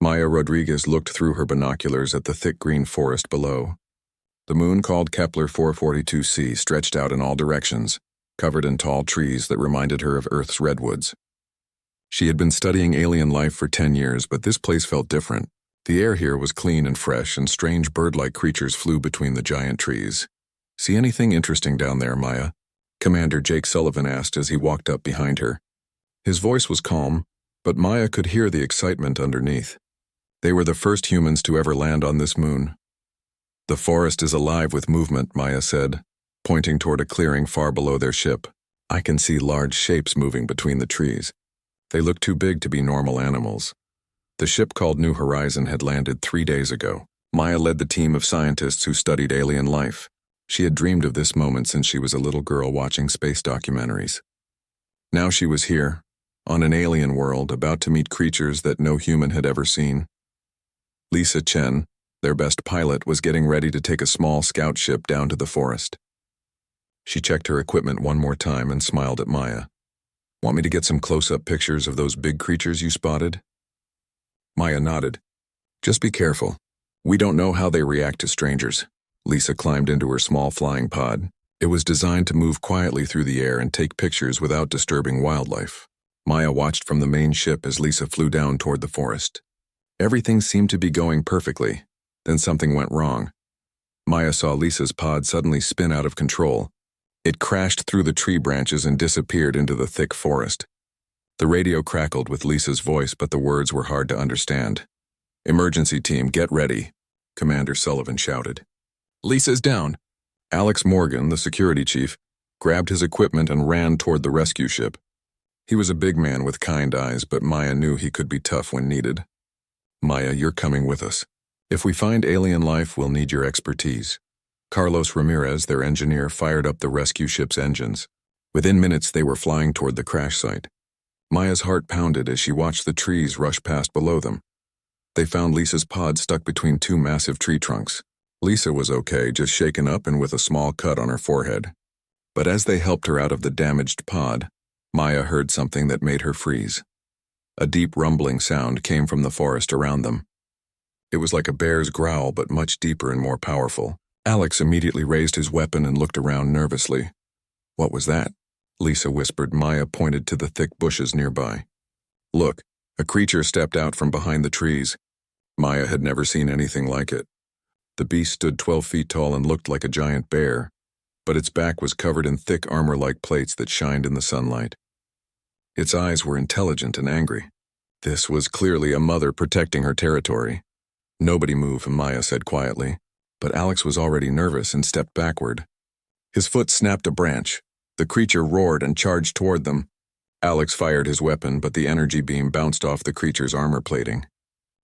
Maya Rodriguez looked through her binoculars at the thick green forest below. The moon, called Kepler 442c, stretched out in all directions, covered in tall trees that reminded her of Earth's redwoods. She had been studying alien life for 10 years, but this place felt different. The air here was clean and fresh, and strange bird-like creatures flew between the giant trees. "See anything interesting down there, Maya?" Commander Jake Sullivan asked as he walked up behind her. His voice was calm, but Maya could hear the excitement underneath. They were the first humans to ever land on this moon. "The forest is alive with movement," Maya said, pointing toward a clearing far below their ship. "I can see large shapes moving between the trees. They look too big to be normal animals." The ship called New Horizon had landed 3 days ago. Maya led the team of scientists who studied alien life. She had dreamed of this moment since she was a little girl watching space documentaries. Now she was here, on an alien world, about to meet creatures that no human had ever seen. Lisa Chen, their best pilot, was getting ready to take a small scout ship down to the forest. She checked her equipment one more time and smiled at Maya. "Want me to get some close-up pictures of those big creatures you spotted?" Maya nodded. "Just be careful. We don't know how they react to strangers." Lisa climbed into her small flying pod. It was designed to move quietly through the air and take pictures without disturbing wildlife. Maya watched from the main ship as Lisa flew down toward the forest. Everything seemed to be going perfectly. Then something went wrong. Maya saw Lisa's pod suddenly spin out of control. It crashed through the tree branches and disappeared into the thick forest. The radio crackled with Lisa's voice, but the words were hard to understand. "Emergency team, get ready," Commander Sullivan shouted. "Lisa's down." Alex Morgan, the security chief, grabbed his equipment and ran toward the rescue ship. He was a big man with kind eyes, but Maya knew he could be tough when needed. "Maya, you're coming with us. If we find alien life, we'll need your expertise." Carlos Ramirez, their engineer, fired up the rescue ship's engines. Within minutes, they were flying toward the crash site. Maya's heart pounded as she watched the trees rush past below them. They found Lisa's pod stuck between two massive tree trunks. Lisa was okay, just shaken up and with a small cut on her forehead. But as they helped her out of the damaged pod, Maya heard something that made her freeze. A deep rumbling sound came from the forest around them. It was like a bear's growl, but much deeper and more powerful. Alex immediately raised his weapon and looked around nervously. "What was that?" Lisa whispered. Maya pointed to the thick bushes nearby. "Look, a creature stepped out from behind the trees." Maya had never seen anything like it. The beast stood 12 feet tall and looked like a giant bear, but its back was covered in thick armor-like plates that shined in the sunlight. Its eyes were intelligent and angry. This was clearly a mother protecting her territory. "Nobody move," Maya said quietly, but Alex was already nervous and stepped backward. His foot snapped a branch. The creature roared and charged toward them. Alex fired his weapon, but the energy beam bounced off the creature's armor plating.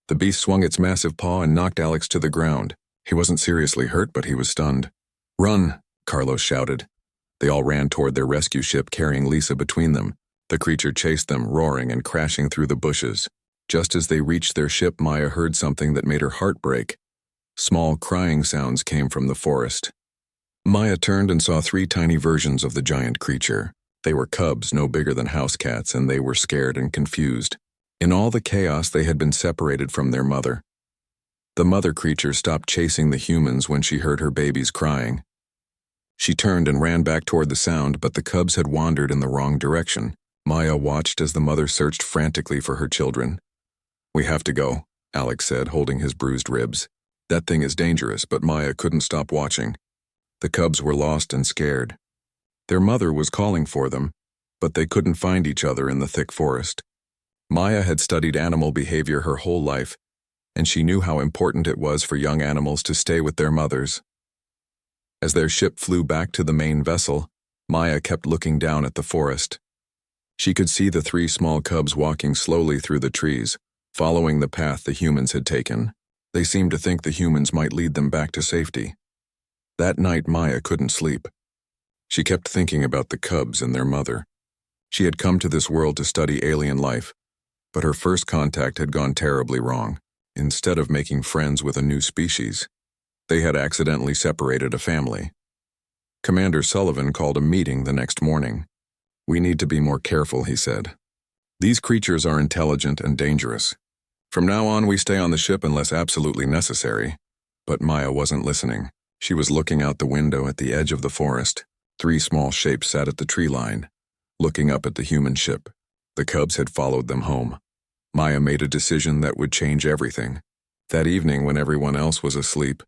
The beast swung its massive paw and knocked Alex to the ground. He wasn't seriously hurt, but he was stunned. "Run!" Carlos shouted. They all ran toward their rescue ship, carrying Lisa between them. The creature chased them, roaring and crashing through the bushes. Just as they reached their ship, Maya heard something that made her heart break. Small crying sounds came from the forest. Maya turned and saw 3 tiny versions of the giant creature. They were cubs, no bigger than house cats, and they were scared and confused. In all the chaos, they had been separated from their mother. The mother creature stopped chasing the humans when she heard her babies crying. She turned and ran back toward the sound, but the cubs had wandered in the wrong direction. Maya watched as the mother searched frantically for her children. "We have to go," Alex said, holding his bruised ribs. "That thing is dangerous," but Maya couldn't stop watching. The cubs were lost and scared. Their mother was calling for them, but they couldn't find each other in the thick forest. Maya had studied animal behavior her whole life, and she knew how important it was for young animals to stay with their mothers. As their ship flew back to the main vessel, Maya kept looking down at the forest. She could see the 3 small cubs walking slowly through the trees, following the path the humans had taken. They seemed to think the humans might lead them back to safety. That night, Maya couldn't sleep. She kept thinking about the cubs and their mother. She had come to this world to study alien life, but her first contact had gone terribly wrong. Instead of making friends with a new species, they had accidentally separated a family. Commander Sullivan called a meeting the next morning. "We need to be more careful," he said. "These creatures are intelligent and dangerous. From now on, we stay on the ship unless absolutely necessary. But Maya wasn't listening. She was looking out the window at the edge of the forest. 3 small shapes sat at the tree line, looking up at the human ship. The cubs had followed them home. Maya made a decision that would change everything. That evening, when everyone else was asleep,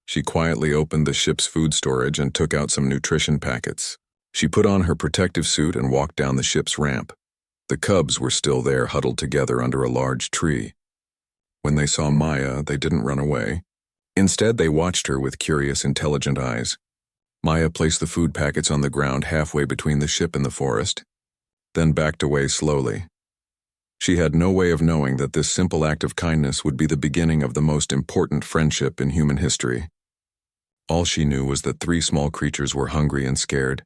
she quietly opened the ship's food storage and took out some nutrition packets. She put on her protective suit and walked down the ship's ramp. The cubs were still there, huddled together under a large tree. When they saw Maya, they didn't run away. Instead, they watched her with curious, intelligent eyes. Maya placed the food packets on the ground halfway between the ship and the forest, then backed away slowly. She had no way of knowing that this simple act of kindness would be the beginning of the most important friendship in human history. All she knew was that 3 small creatures were hungry and scared,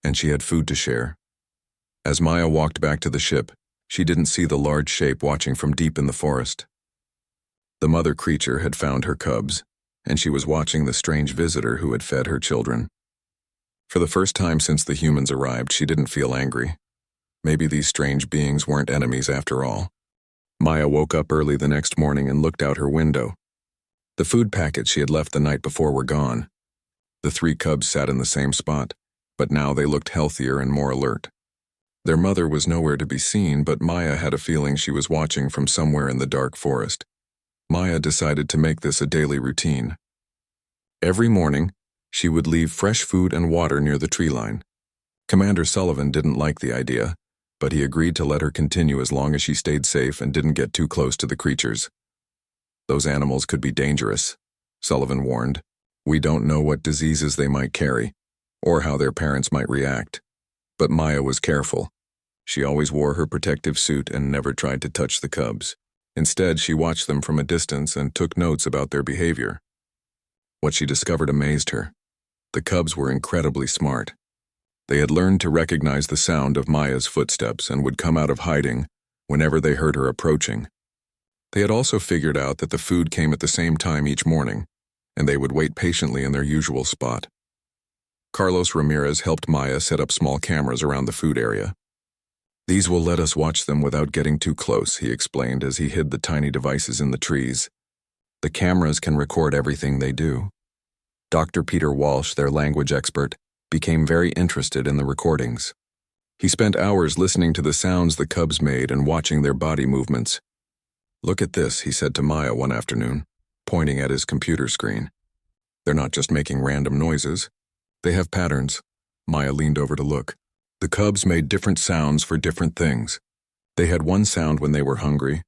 and she had food to share. As Maya walked back to the ship, she didn't see the large shape watching from deep in the forest. The mother creature had found her cubs, and she was watching the strange visitor who had fed her children. For the first time since the humans arrived, she didn't feel angry. Maybe these strange beings weren't enemies after all. Maya woke up early the next morning and looked out her window. The food packets she had left the night before were gone. The 3 cubs sat in the same spot, but now they looked healthier and more alert. Their mother was nowhere to be seen, but Maya had a feeling she was watching from somewhere in the dark forest. Maya decided to make this a daily routine. Every morning, she would leave fresh food and water near the tree line. Commander Sullivan didn't like the idea, but he agreed to let her continue as long as she stayed safe and didn't get too close to the creatures. Those animals could be dangerous, Sullivan warned. We don't know what diseases they might carry, or how their parents might react. But Maya was careful. She always wore her protective suit and never tried to touch the cubs. Instead, she watched them from a distance and took notes about their behavior. What she discovered amazed her. The cubs were incredibly smart. They had learned to recognize the sound of Maya's footsteps and would come out of hiding whenever they heard her approaching. They had also figured out that the food came at the same time each morning, and they would wait patiently in their usual spot. Carlos Ramirez helped Maya set up small cameras around the food area. These will let us watch them without getting too close, he explained as he hid the tiny devices in the trees. The cameras can record everything they do. Dr. Peter Walsh, their language expert, became very interested in the recordings. He spent hours listening to the sounds the cubs made and watching their body movements. Look at this, he said to Maya one afternoon, pointing at his computer screen. They're not just making random noises. They have patterns. Maya leaned over to look. The cubs made different sounds for different things. They had one sound when they were hungry,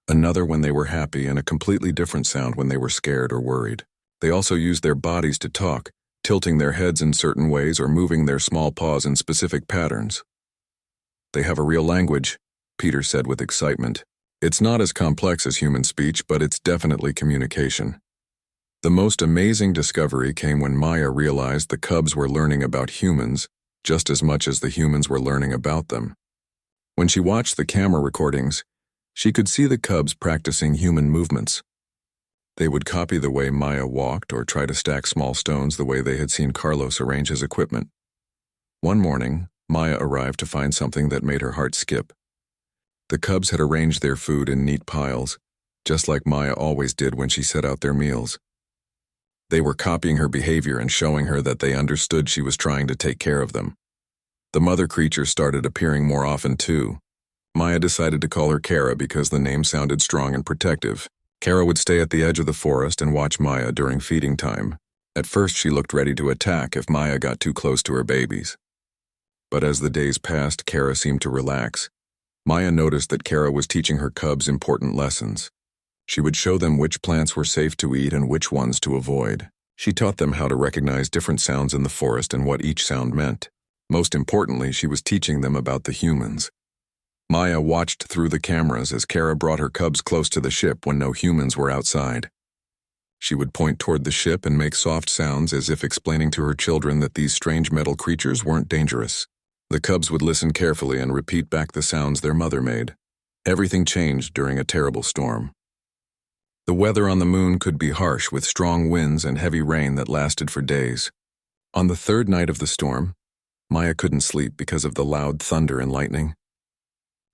another when they were happy, and a completely different sound when they were scared or worried. They also used their bodies to talk, tilting their heads in certain ways or moving their small paws in specific patterns. They have a real language, Peter said with excitement. It's not as complex as human speech, but it's definitely communication. The most amazing discovery came when Maya realized the cubs were learning about humans just as much as the humans were learning about them. When she watched the camera recordings, she could see the cubs practicing human movements. They would copy the way Maya walked or try to stack small stones the way they had seen Carlos arrange his equipment. One morning, Maya arrived to find something that made her heart skip. The cubs had arranged their food in neat piles, just like Maya always did when she set out their meals. They were copying her behavior and showing her that they understood she was trying to take care of them. The mother creature started appearing more often too. Maya decided to call her Kara because the name sounded strong and protective. Kara would stay at the edge of the forest and watch Maya during feeding time. At first, she looked ready to attack if Maya got too close to her babies. But as the days passed, Kara seemed to relax. Maya noticed that Kara was teaching her cubs important lessons. She would show them which plants were safe to eat and which ones to avoid. She taught them how to recognize different sounds in the forest and what each sound meant. Most importantly, she was teaching them about the humans. Maya watched through the cameras as Kara brought her cubs close to the ship when no humans were outside. She would point toward the ship and make soft sounds as if explaining to her children that these strange metal creatures weren't dangerous. The cubs would listen carefully and repeat back the sounds their mother made. Everything changed during a terrible storm. The weather on the moon could be harsh with strong winds and heavy rain that lasted for days. On the 3rd night of the storm, Maya couldn't sleep because of the loud thunder and lightning.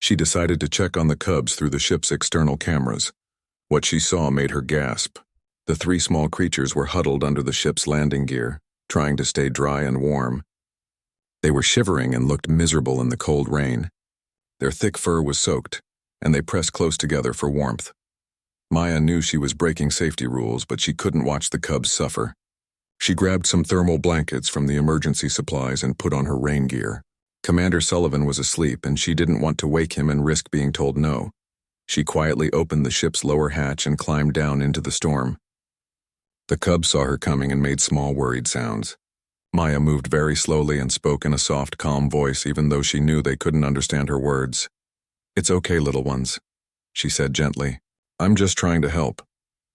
She decided to check on the cubs through the ship's external cameras. What she saw made her gasp. The three small creatures were huddled under the ship's landing gear, trying to stay dry and warm. They were shivering and looked miserable in the cold rain. Their thick fur was soaked, and they pressed close together for warmth. Maya knew she was breaking safety rules, but she couldn't watch the cubs suffer. She grabbed some thermal blankets from the emergency supplies and put on her rain gear. Commander Sullivan was asleep, and she didn't want to wake him and risk being told no. She quietly opened the ship's lower hatch and climbed down into the storm. The cubs saw her coming and made small, worried sounds. Maya moved very slowly and spoke in a soft, calm voice, even though she knew they couldn't understand her words. "It's okay, little ones," she said gently. "I'm just trying to help."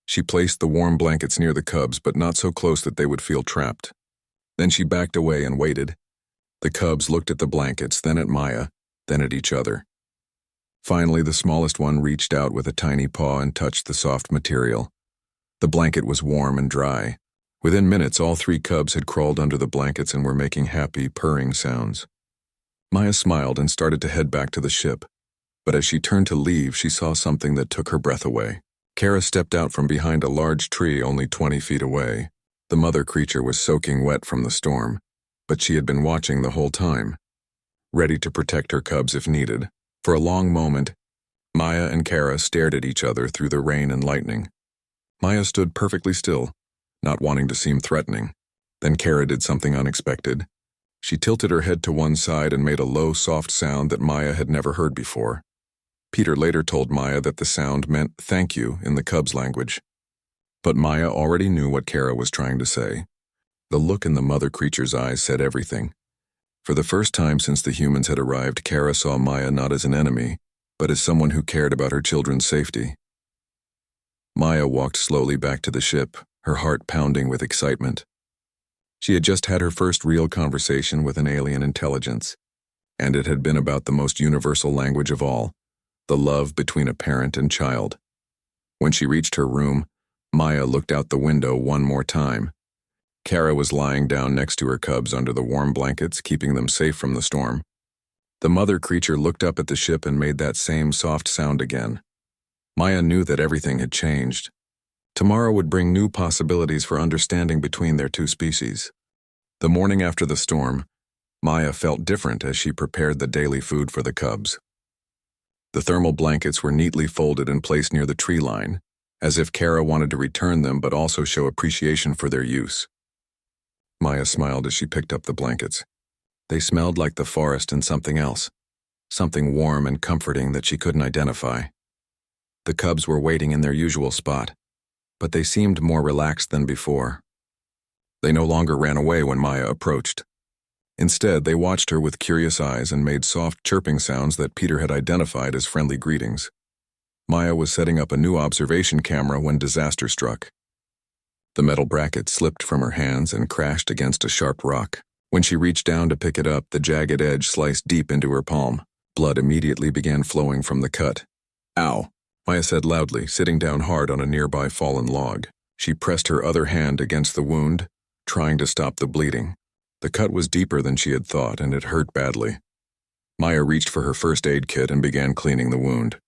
She placed the warm blankets near the cubs, but not so close that they would feel trapped. Then she backed away and waited. The cubs looked at the blankets, then at Maya, then at each other. Finally, the smallest one reached out with a tiny paw and touched the soft material. The blanket was warm and dry. Within minutes, all three cubs had crawled under the blankets and were making happy, purring sounds. Maya smiled and started to head back to the ship. But as she turned to leave, she saw something that took her breath away. Kara stepped out from behind a large tree only 20 feet away. The mother creature was soaking wet from the storm, but she had been watching the whole time, ready to protect her cubs if needed. For a long moment, Maya and Kara stared at each other through the rain and lightning. Maya stood perfectly still, not wanting to seem threatening. Then Kara did something unexpected. She tilted her head to one side and made a low, soft sound that Maya had never heard before. Peter later told Maya that the sound meant thank you in the cubs' language. But Maya already knew what Kara was trying to say. The look in the mother creature's eyes said everything. For the first time since the humans had arrived, Kara saw Maya not as an enemy, but as someone who cared about her children's safety. Maya walked slowly back to the ship, her heart pounding with excitement. She had just had her first real conversation with an alien intelligence, and it had been about the most universal language of all, the love between a parent and child. When she reached her room, Maya looked out the window one more time. Kara was lying down next to her cubs under the warm blankets, keeping them safe from the storm. The mother creature looked up at the ship and made that same soft sound again. Maya knew that everything had changed. Tomorrow would bring new possibilities for understanding between their two species. The morning after the storm, Maya felt different as she prepared the daily food for the cubs. The thermal blankets were neatly folded and placed near the tree line, as if Kara wanted to return them but also show appreciation for their use. Maya smiled as she picked up the blankets. They smelled like the forest and something else, something warm and comforting that she couldn't identify. The cubs were waiting in their usual spot, but they seemed more relaxed than before. They no longer ran away when Maya approached. Instead, they watched her with curious eyes and made soft chirping sounds that Peter had identified as friendly greetings. Maya was setting up a new observation camera when disaster struck. The metal bracket slipped from her hands and crashed against a sharp rock. When she reached down to pick it up, the jagged edge sliced deep into her palm. Blood immediately began flowing from the cut. "Ow," Maya said loudly, sitting down hard on a nearby fallen log. She pressed her other hand against the wound, trying to stop the bleeding. The cut was deeper than she had thought, and it hurt badly. Maya reached for her first aid kit and began cleaning the wound.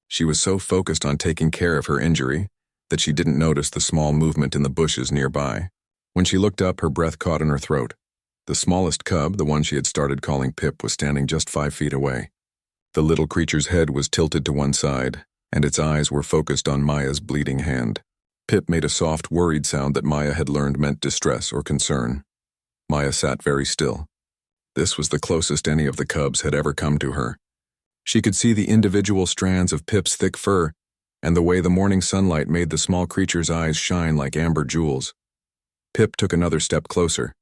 She was so focused on taking care of her injury that she didn't notice the small movement in the bushes nearby. When she looked up, her breath caught in her throat. The smallest cub, the one she had started calling Pip, was standing just 5 feet away. The little creature's head was tilted to one side, and its eyes were focused on Maya's bleeding hand. Pip made a soft, worried sound that Maya had learned meant distress or concern. Maya sat very still. This was the closest any of the cubs had ever come to her. She could see the individual strands of Pip's thick fur, and the way the morning sunlight made the small creature's eyes shine like amber jewels. Pip took another step closer.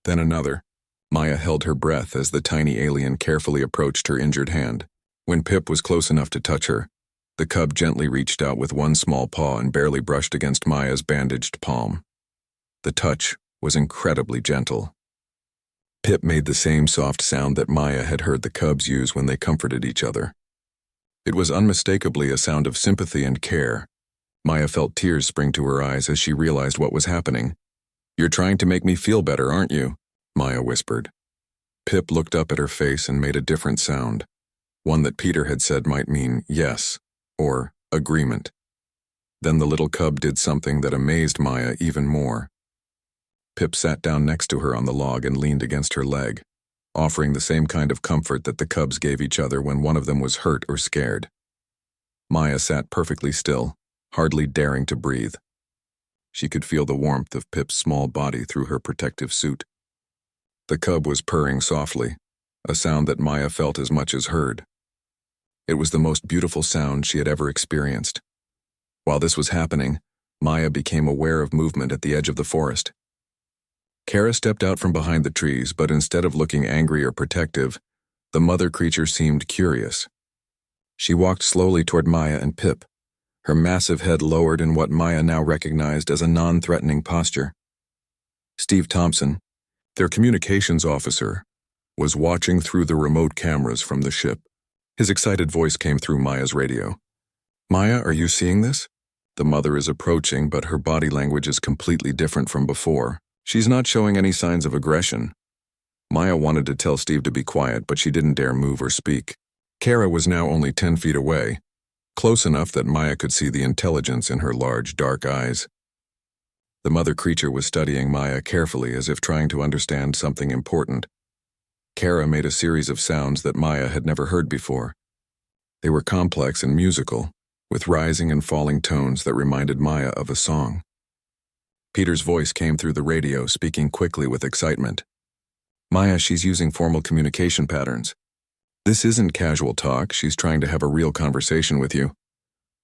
Then another. Maya held her breath as the tiny alien carefully approached her injured hand. When Pip was close enough to touch her, the cub gently reached out with one small paw and barely brushed against Maya's bandaged palm. The touch was incredibly gentle. Pip made the same soft sound that Maya had heard the cubs use when they comforted each other. It was unmistakably a sound of sympathy and care. Maya felt tears spring to her eyes as she realized what was happening. "You're trying to make me feel better, aren't you?" Maya whispered. Pip looked up at her face and made a different sound, one that Peter had said might mean yes, or agreement. Then the little cub did something that amazed Maya even more. Pip sat down next to her on the log and leaned against her leg, offering the same kind of comfort that the cubs gave each other when one of them was hurt or scared. Maya sat perfectly still, hardly daring to breathe. She could feel the warmth of Pip's small body through her protective suit. The cub was purring softly, a sound that Maya felt as much as heard. It was the most beautiful sound she had ever experienced. While this was happening, Maya became aware of movement at the edge of the forest. Kara stepped out from behind the trees, but instead of looking angry or protective, the mother creature seemed curious. She walked slowly toward Maya and Pip, her massive head lowered in what Maya now recognized as a non-threatening posture. Steve Thompson, their communications officer, was watching through the remote cameras from the ship. His excited voice came through Maya's radio. "Maya, are you seeing this? The mother is approaching, but her body language is completely different from before. She's not showing any signs of aggression." Maya wanted to tell Steve to be quiet, but she didn't dare move or speak. Kara was now only 10 feet away, close enough that Maya could see the intelligence in her large, dark eyes. The mother creature was studying Maya carefully, as if trying to understand something important. Kara made a series of sounds that Maya had never heard before. They were complex and musical, with rising and falling tones that reminded Maya of a song. Peter's voice came through the radio, speaking quickly with excitement. "Maya, she's using formal communication patterns. This isn't casual talk, she's trying to have a real conversation with you."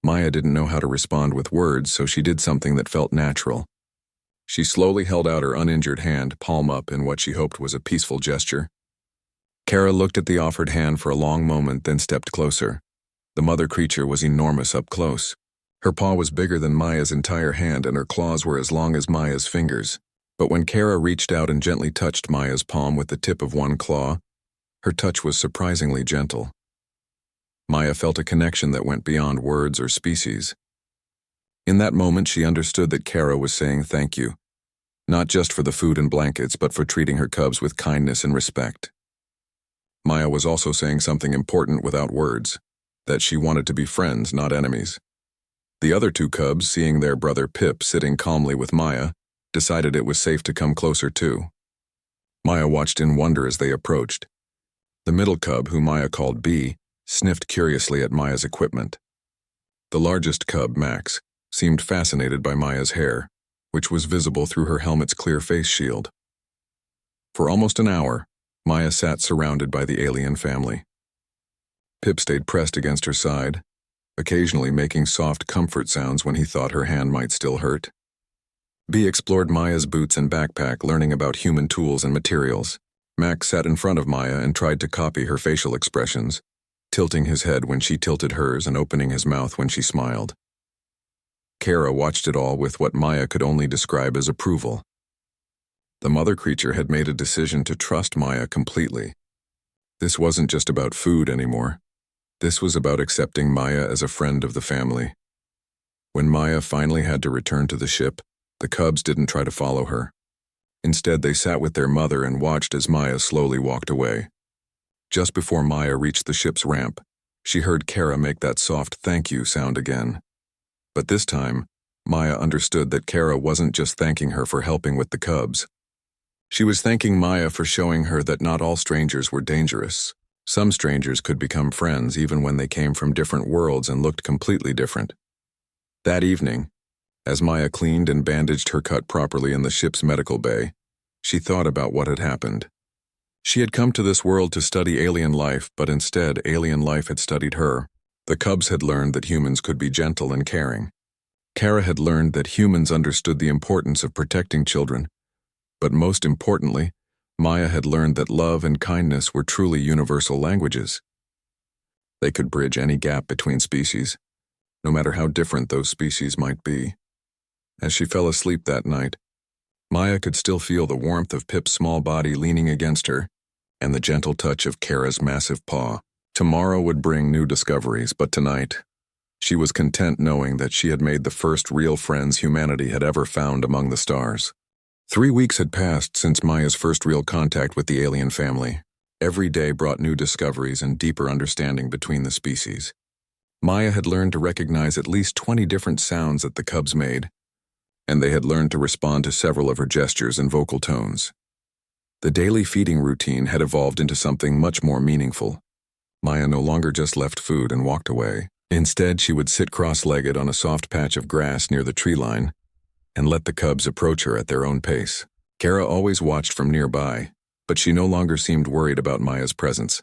Maya didn't know how to respond with words, so she did something that felt natural. She slowly held out her uninjured hand, palm up, in what she hoped was a peaceful gesture. Kara looked at the offered hand for a long moment, then stepped closer. The mother creature was enormous up close. Her paw was bigger than Maya's entire hand, and her claws were as long as Maya's fingers. But when Kara reached out and gently touched Maya's palm with the tip of one claw, her touch was surprisingly gentle. Maya felt a connection that went beyond words or species. In that moment, she understood that Kara was saying thank you, not just for the food and blankets, but for treating her cubs with kindness and respect. Maya was also saying something important without words, that she wanted to be friends, not enemies. The other two cubs, seeing their brother Pip sitting calmly with Maya, decided it was safe to come closer too. Maya watched in wonder as they approached. The middle cub, who Maya called B, sniffed curiously at Maya's equipment. The largest cub, Max, seemed fascinated by Maya's hair, which was visible through her helmet's clear face shield. For almost an hour, Maya sat surrounded by the alien family. Pip stayed pressed against her side, occasionally making soft comfort sounds when he thought her hand might still hurt. B explored Maya's boots and backpack, learning about human tools and materials. Max sat in front of Maya and tried to copy her facial expressions, tilting his head when she tilted hers and opening his mouth when she smiled. Kara watched it all with what Maya could only describe as approval. The mother creature had made a decision to trust Maya completely. This wasn't just about food anymore. This was about accepting Maya as a friend of the family. When Maya finally had to return to the ship, the cubs didn't try to follow her. Instead, they sat with their mother and watched as Maya slowly walked away. Just before Maya reached the ship's ramp, she heard Kara make that soft thank you sound again. But this time, Maya understood that Kara wasn't just thanking her for helping with the cubs. She was thanking Maya for showing her that not all strangers were dangerous. Some strangers could become friends even when they came from different worlds and looked completely different. That evening, as Maya cleaned and bandaged her cut properly in the ship's medical bay, she thought about what had happened. She had come to this world to study alien life, but instead alien life had studied her. The cubs had learned that humans could be gentle and caring. Kara had learned that humans understood the importance of protecting children. But most importantly, Maya had learned that love and kindness were truly universal languages. They could bridge any gap between species, no matter how different those species might be. As she fell asleep that night, Maya could still feel the warmth of Pip's small body leaning against her and the gentle touch of Kara's massive paw. Tomorrow would bring new discoveries, but tonight, she was content knowing that she had made the first real friends humanity had ever found among the stars. 3 weeks had passed since Maya's first real contact with the alien family. Every day brought new discoveries and deeper understanding between the species. Maya had learned to recognize at least 20 different sounds that the cubs made, and they had learned to respond to several of her gestures and vocal tones. The daily feeding routine had evolved into something much more meaningful. Maya no longer just left food and walked away. Instead, she would sit cross-legged on a soft patch of grass near the tree line and let the cubs approach her at their own pace. Kara always watched from nearby, but she no longer seemed worried about Maya's presence.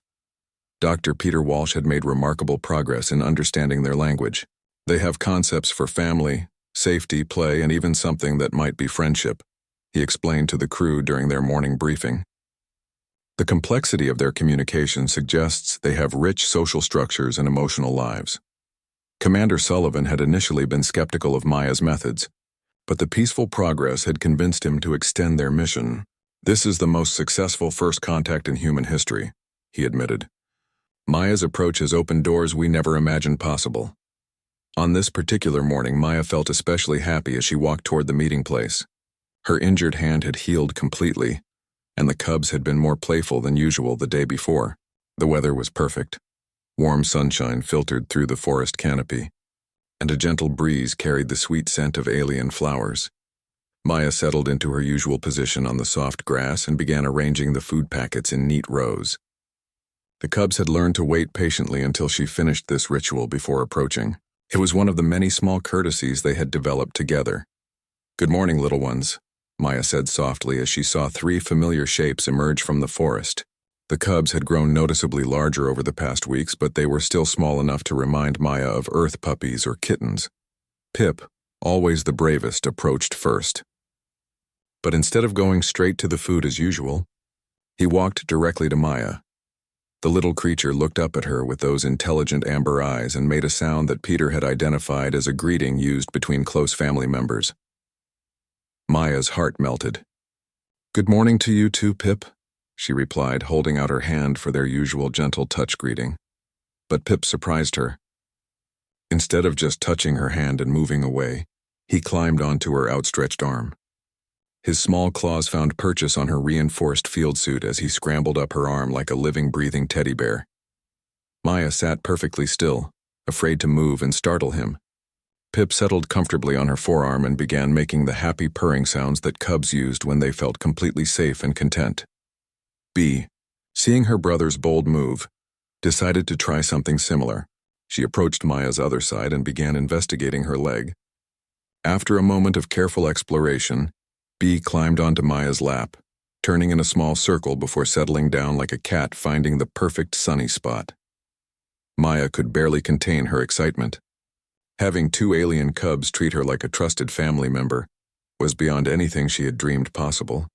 Dr. Peter Walsh had made remarkable progress in understanding their language. They have concepts for family, safety, play, and even something that might be friendship, he explained to the crew during their morning briefing. The complexity of their communication suggests they have rich social structures and emotional lives. Commander Sullivan had initially been skeptical of Maya's methods, but the peaceful progress had convinced him to extend their mission. This is the most successful first contact in human history, he admitted. Maya's approach has opened doors we never imagined possible. On this particular morning, Maya felt especially happy as she walked toward the meeting place. Her injured hand had healed completely, and the cubs had been more playful than usual the day before. The weather was perfect. Warm sunshine filtered through the forest canopy, and a gentle breeze carried the sweet scent of alien flowers. Maya settled into her usual position on the soft grass and began arranging the food packets in neat rows. The cubs had learned to wait patiently until she finished this ritual before approaching. It was one of the many small courtesies they had developed together. "Good morning, little ones," Maya said softly as she saw 3 familiar shapes emerge from the forest. The cubs had grown noticeably larger over the past weeks, but they were still small enough to remind Maya of earth puppies or kittens. Pip, always the bravest, approached first. But instead of going straight to the food as usual, he walked directly to Maya. The little creature looked up at her with those intelligent amber eyes and made a sound that Peter had identified as a greeting used between close family members. Maya's heart melted. "Good morning to you too, Pip," she replied, holding out her hand for their usual gentle touch greeting. But Pip surprised her. Instead of just touching her hand and moving away, he climbed onto her outstretched arm. His small claws found purchase on her reinforced field suit as he scrambled up her arm like a living, breathing teddy bear. Maya sat perfectly still, afraid to move and startle him. Pip settled comfortably on her forearm and began making the happy purring sounds that cubs used when they felt completely safe and content. B, seeing her brother's bold move, decided to try something similar. She approached Maya's other side and began investigating her leg. After a moment of careful exploration, B climbed onto Maya's lap, turning in a small circle before settling down like a cat finding the perfect sunny spot. Maya could barely contain her excitement. Having 2 alien cubs treat her like a trusted family member was beyond anything she had dreamed possible.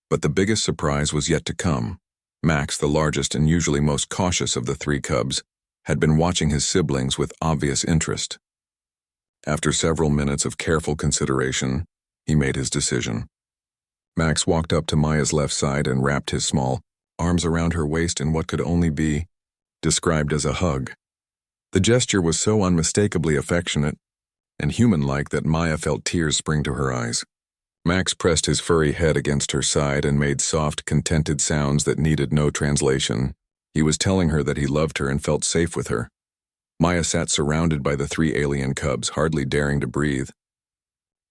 But the biggest surprise was yet to come. Max, the largest and usually most cautious of the 3 cubs, had been watching his siblings with obvious interest. After several minutes of careful consideration, he made his decision. Max walked up to Maya's left side and wrapped his small arms around her waist in what could only be described as a hug. The gesture was so unmistakably affectionate and human-like that Maya felt tears spring to her eyes. Max pressed his furry head against her side and made soft, contented sounds that needed no translation. He was telling her that he loved her and felt safe with her. Maya sat surrounded by the 3 alien cubs, hardly daring to breathe.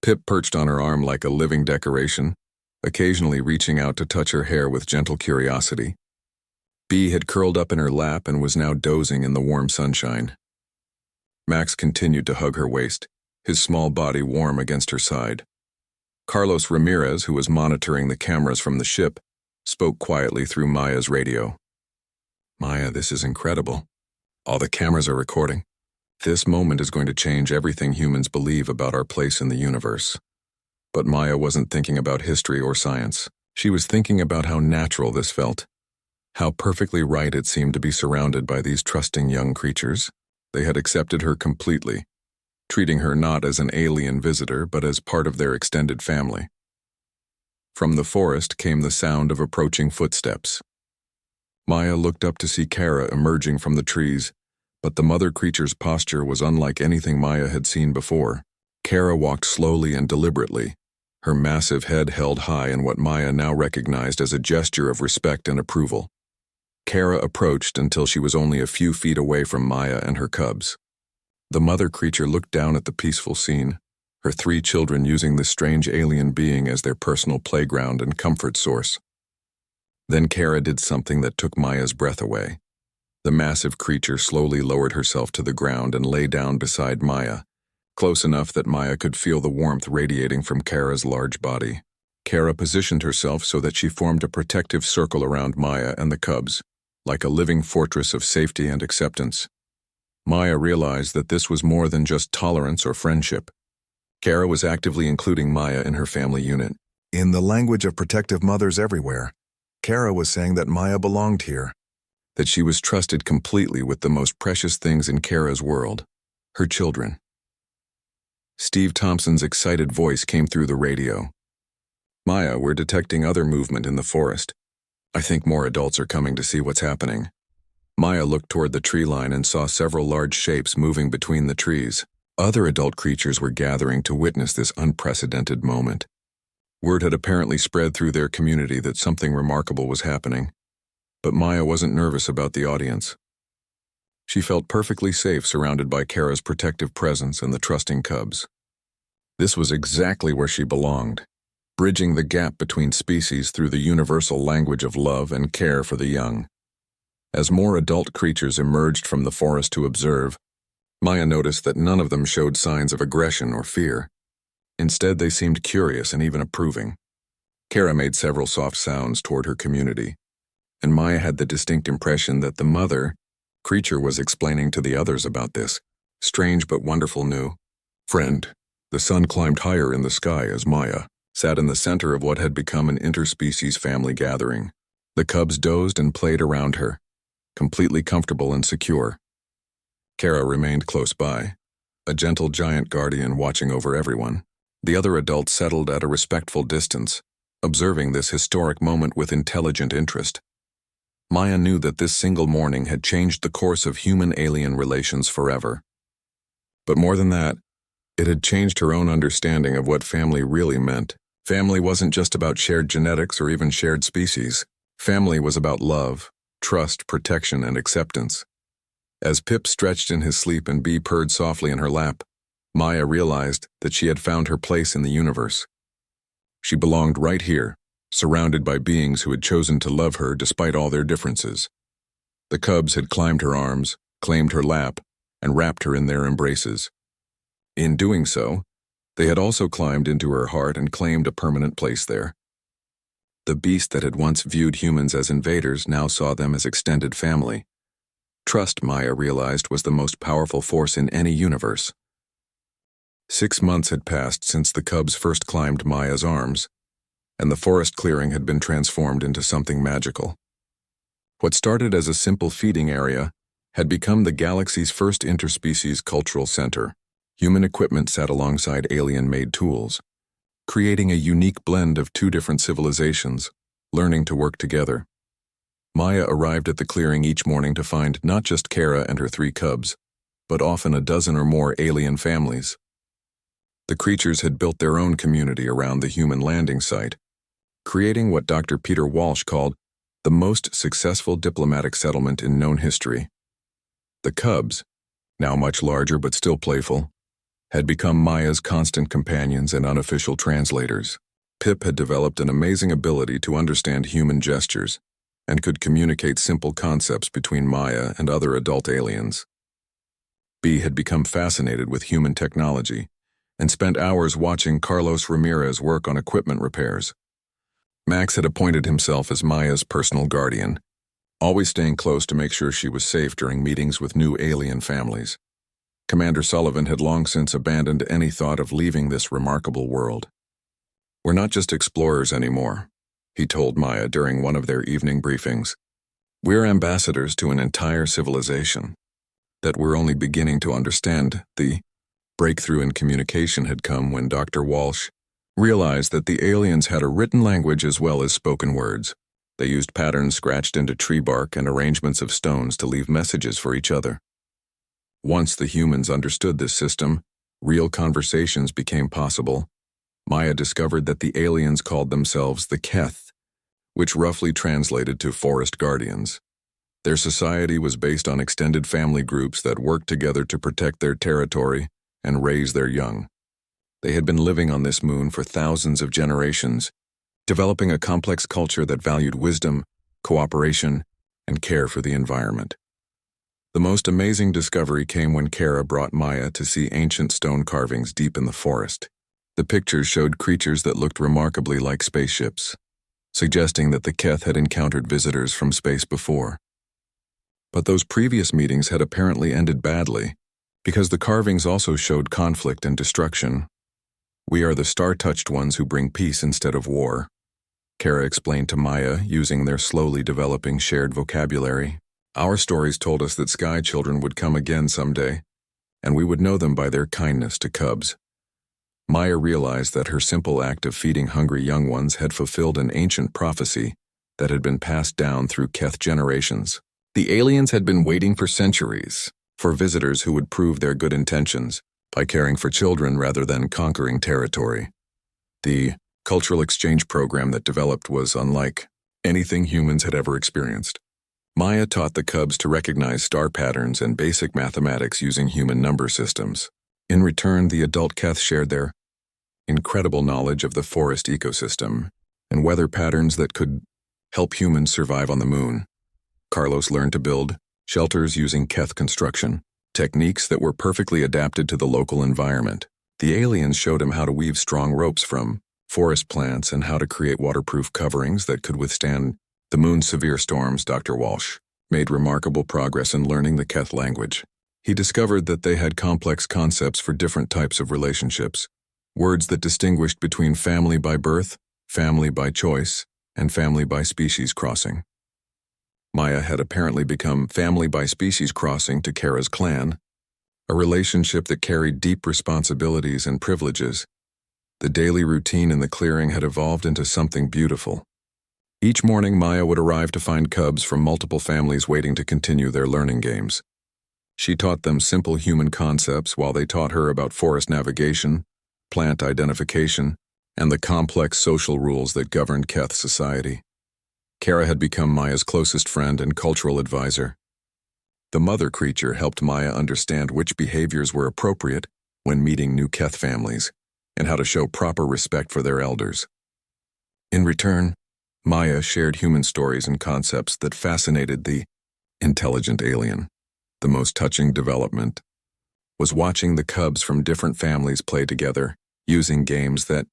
Pip perched on her arm like a living decoration, occasionally reaching out to touch her hair with gentle curiosity. B had curled up in her lap and was now dozing in the warm sunshine. Max continued to hug her waist, his small body warm against her side. Carlos Ramirez, who was monitoring the cameras from the ship, spoke quietly through Maya's radio. "Maya, this is incredible. All the cameras are recording. This moment is going to change everything humans believe about our place in the universe." But Maya wasn't thinking about history or science. She was thinking about how natural this felt, how perfectly right it seemed to be surrounded by these trusting young creatures. They had accepted her completely, treating her not as an alien visitor but as part of their extended family. From the forest came the sound of approaching footsteps. Maya looked up to see Kara emerging from the trees, but the mother creature's posture was unlike anything Maya had seen before. Kara walked slowly and deliberately, her massive head held high in what Maya now recognized as a gesture of respect and approval. Kara approached until she was only a few feet away from Maya and her cubs. The mother creature looked down at the peaceful scene, her 3 children using this strange alien being as their personal playground and comfort source. Then Kara did something that took Maya's breath away. The massive creature slowly lowered herself to the ground and lay down beside Maya, close enough that Maya could feel the warmth radiating from Kara's large body. Kara positioned herself so that she formed a protective circle around Maya and the cubs, like a living fortress of safety and acceptance. Maya realized that this was more than just tolerance or friendship. Kara was actively including Maya in her family unit. In the language of protective mothers everywhere, Kara was saying that Maya belonged here. That she was trusted completely with the most precious things in Kara's world, her children. Steve Thompson's excited voice came through the radio. Maya, we're detecting other movement in the forest. I think more adults are coming to see what's happening. Maya looked toward the tree line and saw several large shapes moving between the trees. Other adult creatures were gathering to witness this unprecedented moment. Word had apparently spread through their community that something remarkable was happening, but Maya wasn't nervous about the audience. She felt perfectly safe surrounded by Kara's protective presence and the trusting cubs. This was exactly where she belonged, bridging the gap between species through the universal language of love and care for the young. As more adult creatures emerged from the forest to observe, Maya noticed that none of them showed signs of aggression or fear. Instead, they seemed curious and even approving. Kara made several soft sounds toward her community, and Maya had the distinct impression that the mother creature was explaining to the others about this strange but wonderful new friend. The sun climbed higher in the sky as Maya sat in the center of what had become an interspecies family gathering. The cubs dozed and played around her, completely comfortable and secure. Kara remained close by, a gentle giant guardian watching over everyone. The other adults settled at a respectful distance, observing this historic moment with intelligent interest. Maya knew that this single morning had changed the course of human-alien relations forever. But more than that, it had changed her own understanding of what family really meant. Family wasn't just about shared genetics or even shared species. Family was about love, trust, protection, and acceptance. As Pip stretched in his sleep and Bee purred softly in her lap, Maya realized that she had found her place in the universe. She belonged right here, surrounded by beings who had chosen to love her despite all their differences. The cubs had climbed her arms, claimed her lap, and wrapped her in their embraces. In doing so, they had also climbed into her heart and claimed a permanent place there. The beast that had once viewed humans as invaders now saw them as extended family. Trust, Maya realized, was the most powerful force in any universe. 6 months had passed since the cubs first climbed Maya's arms, and the forest clearing had been transformed into something magical. What started as a simple feeding area had become the galaxy's first interspecies cultural center. Human equipment sat alongside alien-made tools, creating a unique blend of 2 different civilizations, learning to work together. Maya arrived at the clearing each morning to find not just Kara and her 3 cubs, but often a dozen or more alien families. The creatures had built their own community around the human landing site, creating what Dr. Peter Walsh called the most successful diplomatic settlement in known history. The cubs, now much larger but still playful, had become Maya's constant companions and unofficial translators. Pip had developed an amazing ability to understand human gestures and could communicate simple concepts between Maya and other adult aliens. Bee had become fascinated with human technology and spent hours watching Carlos Ramirez work on equipment repairs. Max had appointed himself as Maya's personal guardian, always staying close to make sure she was safe during meetings with new alien families. Commander Sullivan had long since abandoned any thought of leaving this remarkable world. "We're not just explorers anymore," he told Maya during one of their evening briefings. "We're ambassadors to an entire civilization. That we're only beginning to understand." The breakthrough in communication had come when Dr. Walsh realized that the aliens had a written language as well as spoken words. They used patterns scratched into tree bark and arrangements of stones to leave messages for each other. Once the humans understood this system, real conversations became possible. Maya discovered that the aliens called themselves the Keth, which roughly translated to forest guardians. Their society was based on extended family groups that worked together to protect their territory and raise their young. They had been living on this moon for thousands of generations, developing a complex culture that valued wisdom, cooperation, and care for the environment. The most amazing discovery came when Kara brought Maya to see ancient stone carvings deep in the forest. The pictures showed creatures that looked remarkably like spaceships, suggesting that the Keth had encountered visitors from space before. But those previous meetings had apparently ended badly, because the carvings also showed conflict and destruction. "We are the star-touched ones who bring peace instead of war," Kara explained to Maya using their slowly developing shared vocabulary. "Our stories told us that sky children would come again someday, and we would know them by their kindness to cubs." Maya realized that her simple act of feeding hungry young ones had fulfilled an ancient prophecy that had been passed down through Keth generations. The aliens had been waiting for centuries for visitors who would prove their good intentions by caring for children rather than conquering territory. The cultural exchange program that developed was unlike anything humans had ever experienced. Maya taught the cubs to recognize star patterns and basic mathematics using human number systems. In return, the adult Keth shared their incredible knowledge of the forest ecosystem and weather patterns that could help humans survive on the moon. Carlos learned to build shelters using Keth construction, techniques that were perfectly adapted to the local environment. The aliens showed him how to weave strong ropes from forest plants and how to create waterproof coverings that could withstand the moon's severe storms. Dr. Walsh made remarkable progress in learning the Keth language. He discovered that they had complex concepts for different types of relationships, words that distinguished between family by birth, family by choice, and family by species crossing. Maya had apparently become family by species crossing to Kara's clan, a relationship that carried deep responsibilities and privileges. The daily routine in the clearing had evolved into something beautiful. Each morning, Maya would arrive to find cubs from multiple families waiting to continue their learning games. She taught them simple human concepts while they taught her about forest navigation, plant identification, and the complex social rules that governed Keth society. Kara had become Maya's closest friend and cultural advisor. The mother creature helped Maya understand which behaviors were appropriate when meeting new Keth families and how to show proper respect for their elders. In return, Maya shared human stories and concepts that fascinated the intelligent alien. The most touching development was watching the cubs from different families play together, using games that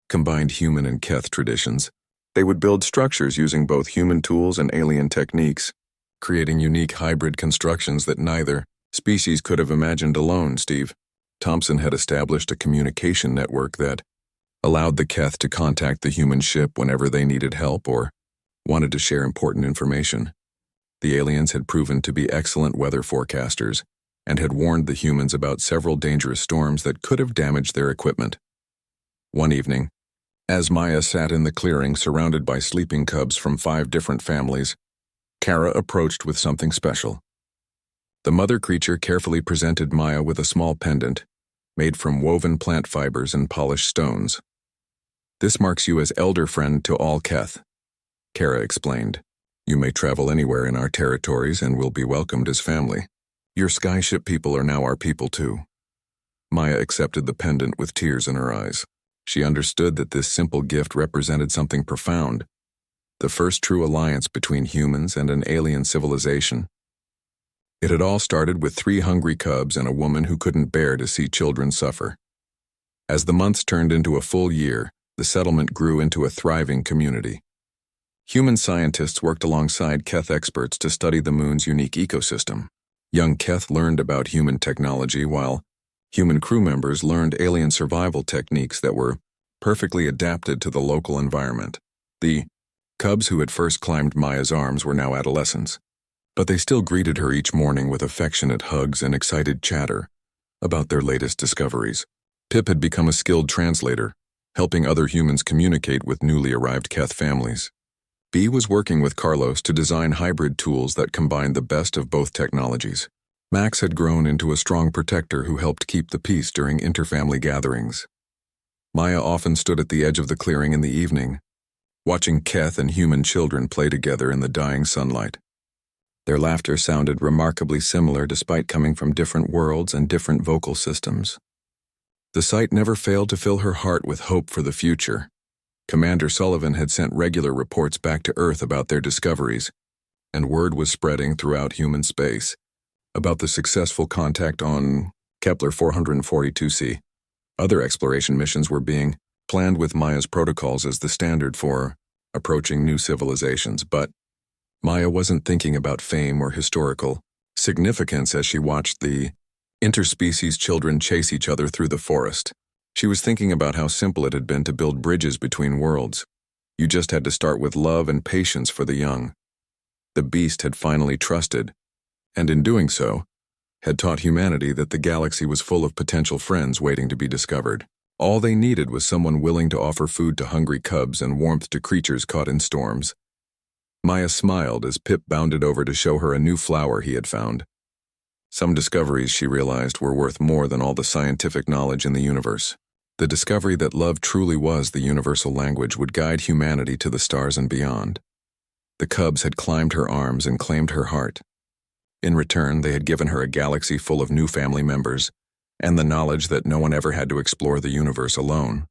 combined human and Keth traditions. They would build structures using both human tools and alien techniques, creating unique hybrid constructions that neither species could have imagined alone. Steve Thompson had established a communication network that allowed the Keth to contact the human ship whenever they needed help or wanted to share important information. The aliens had proven to be excellent weather forecasters and had warned the humans about several dangerous storms that could have damaged their equipment. One evening, as Maya sat in the clearing surrounded by sleeping cubs from 5 different families, Kara approached with something special. The mother creature carefully presented Maya with a small pendant made from woven plant fibers and polished stones. "This marks you as elder friend to all Keth," Kara explained. "You may travel anywhere in our territories and will be welcomed as family. Your skyship people are now our people too." Maya accepted the pendant with tears in her eyes. She understood that this simple gift represented something profound, the first true alliance between humans and an alien civilization. It had all started with 3 hungry cubs and a woman who couldn't bear to see children suffer. As the months turned into a full year, the settlement grew into a thriving community. Human scientists worked alongside Keth experts to study the moon's unique ecosystem. Young Keth learned about human technology while human crew members learned alien survival techniques that were perfectly adapted to the local environment. The cubs who had first climbed Maya's arms were now adolescents, but they still greeted her each morning with affectionate hugs and excited chatter about their latest discoveries. Pip had become a skilled translator, helping other humans communicate with newly arrived Keth families. B was working with Carlos to design hybrid tools that combined the best of both technologies. Max had grown into a strong protector who helped keep the peace during interfamily gatherings. Maya often stood at the edge of the clearing in the evening, watching Keth and human children play together in the dying sunlight. Their laughter sounded remarkably similar despite coming from different worlds and different vocal systems. The sight never failed to fill her heart with hope for the future. Commander Sullivan had sent regular reports back to Earth about their discoveries, and word was spreading throughout human space about the successful contact on Kepler 442c. Other exploration missions were being planned with Maya's protocols as the standard for approaching new civilizations, but Maya wasn't thinking about fame or historical significance as she watched the interspecies children chase each other through the forest. She was thinking about how simple it had been to build bridges between worlds. You just had to start with love and patience for the young. The beast had finally trusted, and in doing so, had taught humanity that the galaxy was full of potential friends waiting to be discovered. All they needed was someone willing to offer food to hungry cubs and warmth to creatures caught in storms. Maya smiled as Pip bounded over to show her a new flower he had found. Some discoveries, she realized, were worth more than all the scientific knowledge in the universe. The discovery that love truly was the universal language would guide humanity to the stars and beyond. The cubs had climbed her arms and claimed her heart. In return, they had given her a galaxy full of new family members, and the knowledge that no one ever had to explore the universe alone.